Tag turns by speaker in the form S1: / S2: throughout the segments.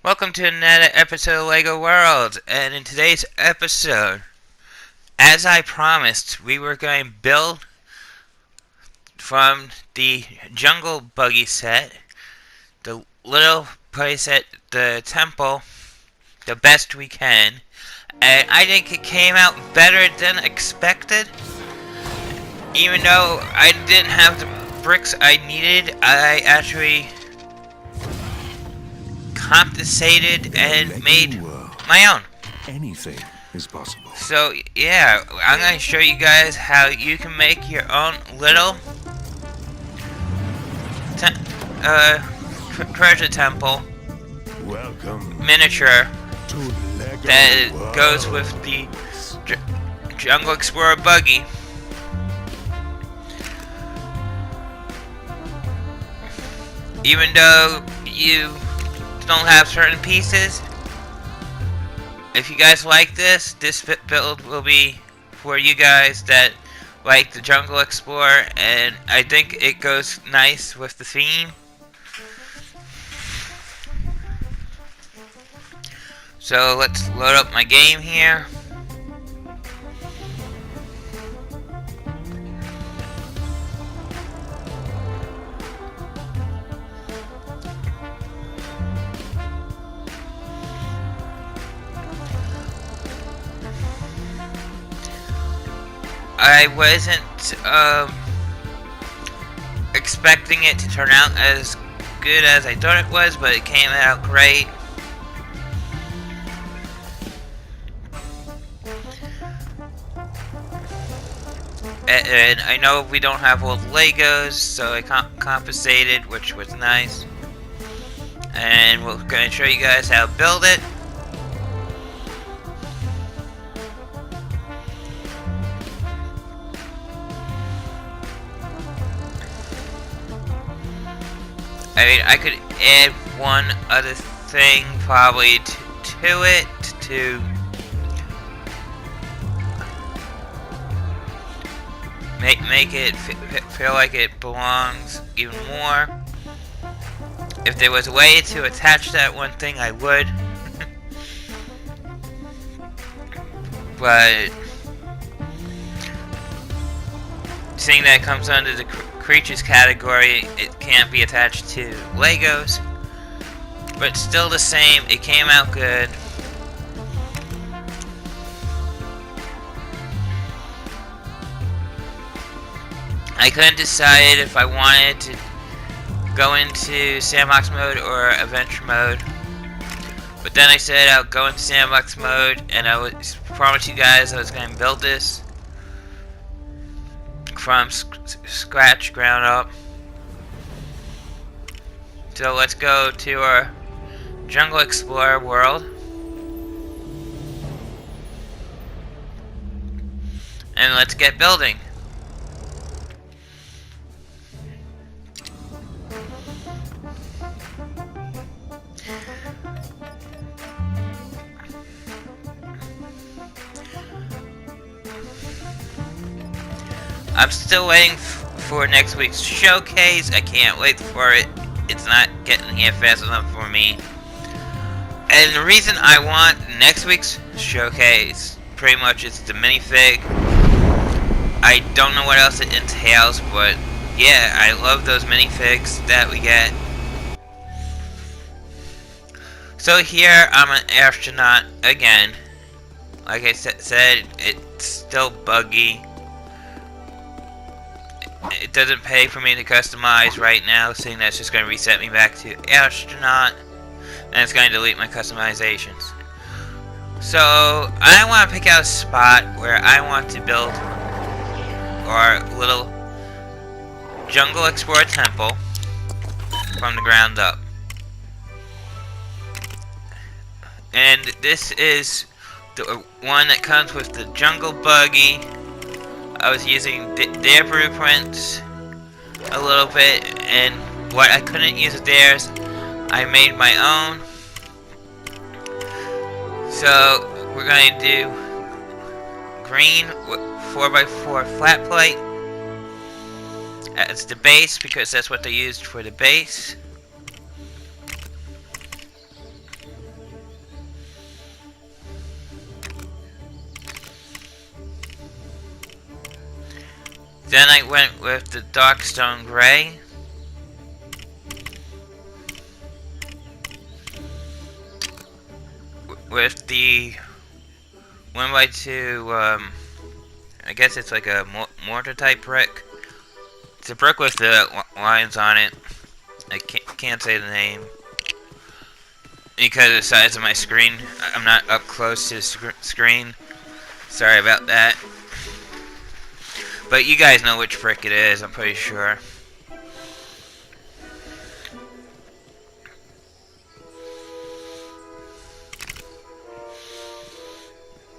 S1: Welcome to another episode of LEGO World, and in today's episode, as I promised, we were going to build from the Jungle Buggy set, the little place at the temple, the best we can, and I think it came out better than expected. Even though I didn't have the bricks I needed, I actually compensated and made my own.
S2: Anything is possible.
S1: So yeah, I'm going to show you guys how you can make your own little treasure temple
S2: Welcome
S1: miniature
S2: to LEGO
S1: that
S2: World.
S1: goes with the Jungle Explorer Buggy. Even though you don't have certain pieces, if you guys like this build will be for you guys that like the Jungle Explorer, and I think it goes nice with the theme. So let's load up my game here. I wasn't expecting it to turn out as good as I thought it was, but it came out great. And I know we don't have old Legos, so I compensated, which was nice. And we're going to show you guys how to build it. I mean, I could add one other thing probably to it to make it feel like it belongs even more. If there was a way to attach that one thing, I would. But seeing that it comes under the creatures category, it can't be attached to Legos. But still the same, it came out good. I couldn't decide if I wanted to go into sandbox mode or adventure mode. But then I said I'll go into sandbox mode, and I promised you guys I was going to build this from scratch, ground up. So let's go to our Jungle Explorer world. And let's get building. I'm still waiting for next week's showcase. I can't wait for it. It's not getting here fast enough for me. And the reason I want next week's showcase pretty much is the minifig. I don't know what else it entails, but yeah, I love those minifigs that we get. So here I'm an astronaut again. Like I said, it's still buggy. It doesn't pay for me to customize right now, seeing that it's just going to reset me back to astronaut, and it's going to delete my customizations. So I want to pick out a spot where I want to build our little Jungle Explorer temple from the ground up. And this is the one that comes with the Jungle Buggy. I was using their blueprints a little bit, and what I couldn't use of theirs, I made my own. So we're going to do green 4x4 flat plate as the base, because that's what they used for the base. Then I went with the dark stone gray. With the 1x2, I guess it's like a mortar type brick. It's a brick with the lines on it. I can't say the name because of the size of my screen. I'm not up close to the screen. Sorry about that. But you guys know which brick it is, I'm pretty sure.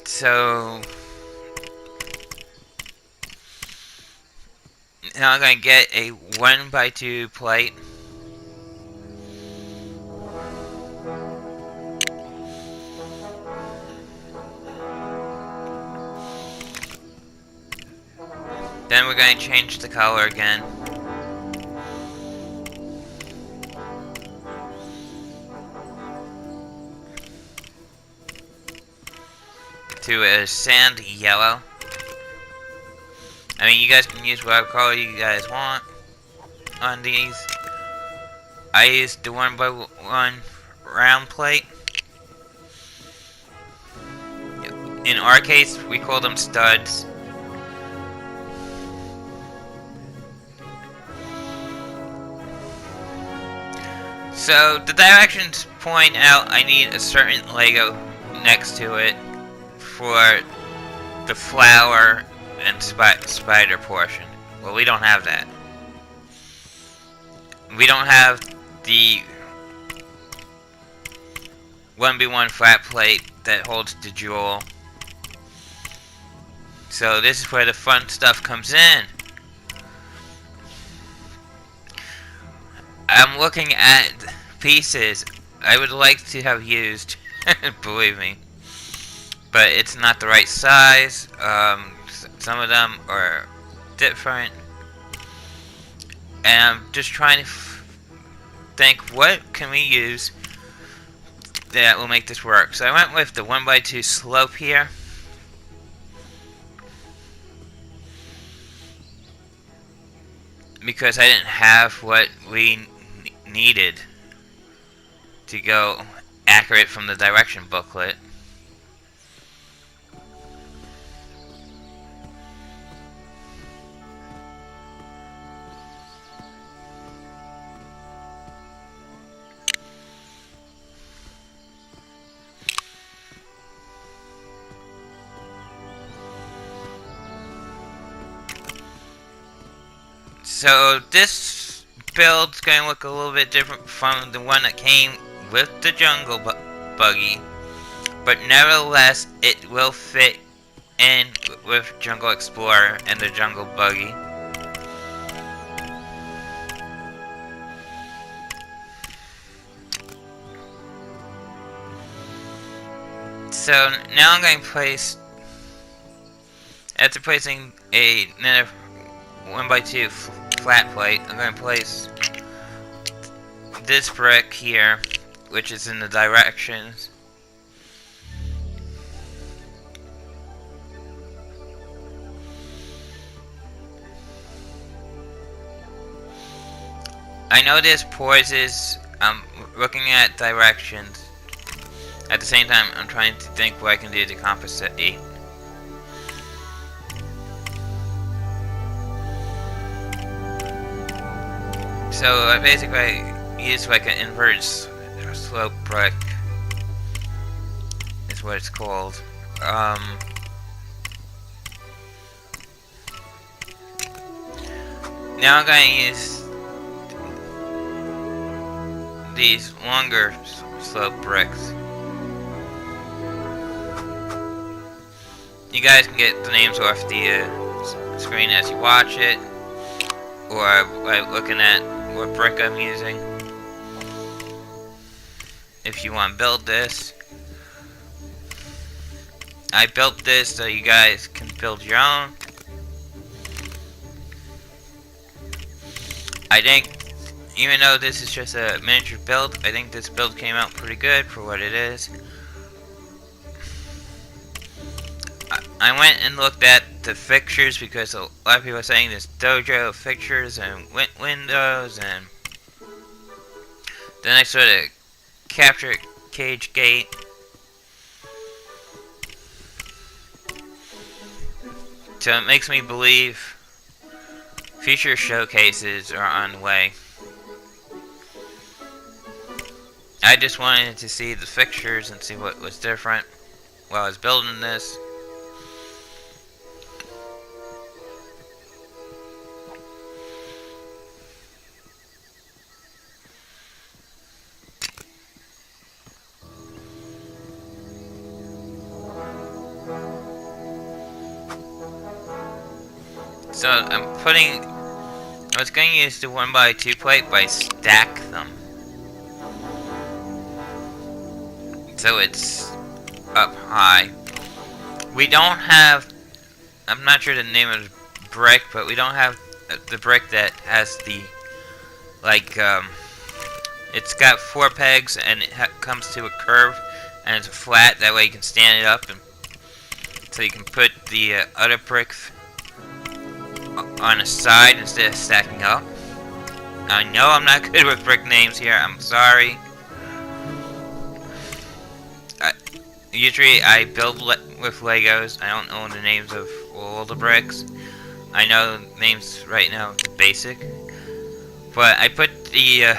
S1: So now I'm going to get a 1x2 plate. Then we're going to change the color again. To a sand yellow. I mean, you guys can use whatever color you guys want on these. I used the 1x1 round plate. In our case, we call them studs. So, the directions point out I need a certain Lego next to it for the flower and spider portion. Well, we don't have that. We don't have the 1x1 flat plate that holds the jewel. So this is where the fun stuff comes in. I'm looking at pieces I would like to have used, believe me, but it's not the right size. Some of them are different, and I'm just trying to think what can we use that will make this work. So I went with the 1x2 slope here. Because I didn't have what we needed to go accurate from the direction booklet. So this build's going to look a little bit different from the one that came with the jungle buggy, but nevertheless it will fit in with Jungle Explorer and the jungle buggy. So now I'm going to place, after placing another 1x2 flat plate, I'm going to place this brick here, which is in the directions. I know this pauses, I'm looking at directions. At the same time, I'm trying to think what I can do to compensate. So basically I use like an inverted slope brick, is what it's called. Now I'm going to use these longer slope bricks. You guys can get the names off the screen as you watch it, or by looking at what brick I'm using. If you want to build this, I built this so you guys can build your own. I think, even though this is just a miniature build, I think this build came out pretty good for what it is. I went and looked at the fixtures because a lot of people are saying there's dojo fixtures and windows, and then I saw the capture cage gate. So it makes me believe future showcases are on the way. I just wanted to see the fixtures and see what was different while I was building this. So I was going to use the 1x2 plate, but I stack them. So it's up high. We don't have, I'm not sure the name of the brick, but we don't have the brick that has the, like, it's got 4 pegs and it comes to a curve and it's flat, that way you can stand it up, and so you can put the other brick on a side instead of stacking up. I know I'm not good with brick names here, I'm sorry. Usually I build with Legos. I don't know the names of all the bricks. I know names right now, the basic. But I put the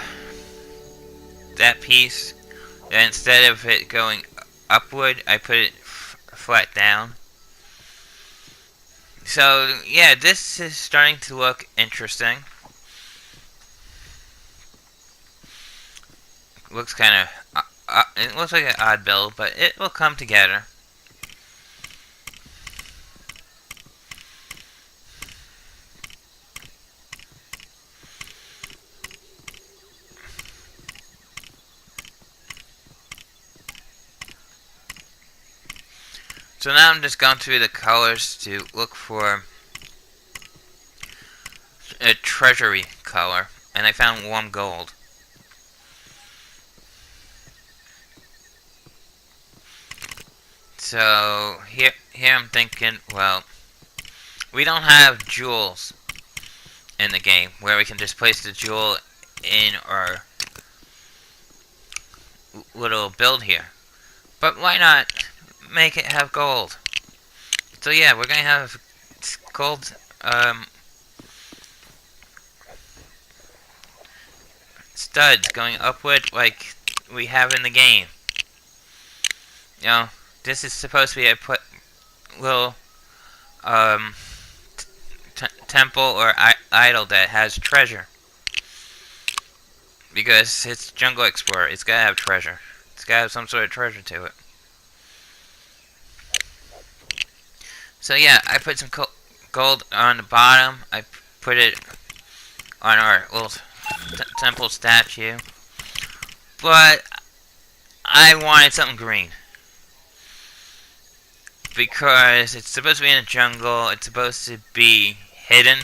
S1: that piece, and instead of it going upward, I put it flat down. So yeah, this is starting to look interesting. Looks kind of it looks like an odd build, but it will come together. So now I'm just going through the colors to look for a treasury color, and I found warm gold. So here I'm thinking, well, we don't have jewels in the game where we can just place the jewel in our little build here. But why not make it have gold? So yeah, we're gonna have gold studs going upward like we have in the game. You know, this is supposed to be a little temple or idol that has treasure. Because it's Jungle Explorer, it's gotta have treasure. It's gotta have some sort of treasure to it. So yeah, I put some gold on the bottom. I put it on our little temple statue. But I wanted something green. Because it's supposed to be in a jungle, it's supposed to be hidden.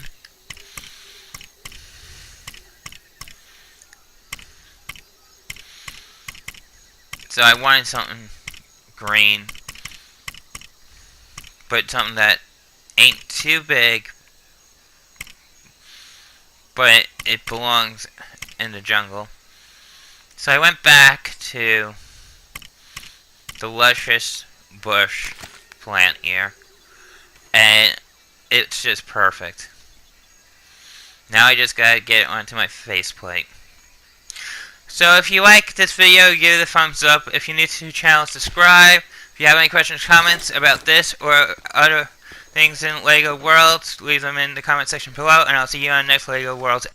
S1: So I wanted something green, but something that ain't too big, but it belongs in the jungle. So I went back to the luscious bush plant here, and it's just perfect. Now I just gotta get it onto my faceplate. So if you like this video, give it a thumbs up. If you're new to the channel, subscribe. If you have any questions or comments about this or other things in LEGO Worlds, leave them in the comment section below, and I'll see you on the next LEGO Worlds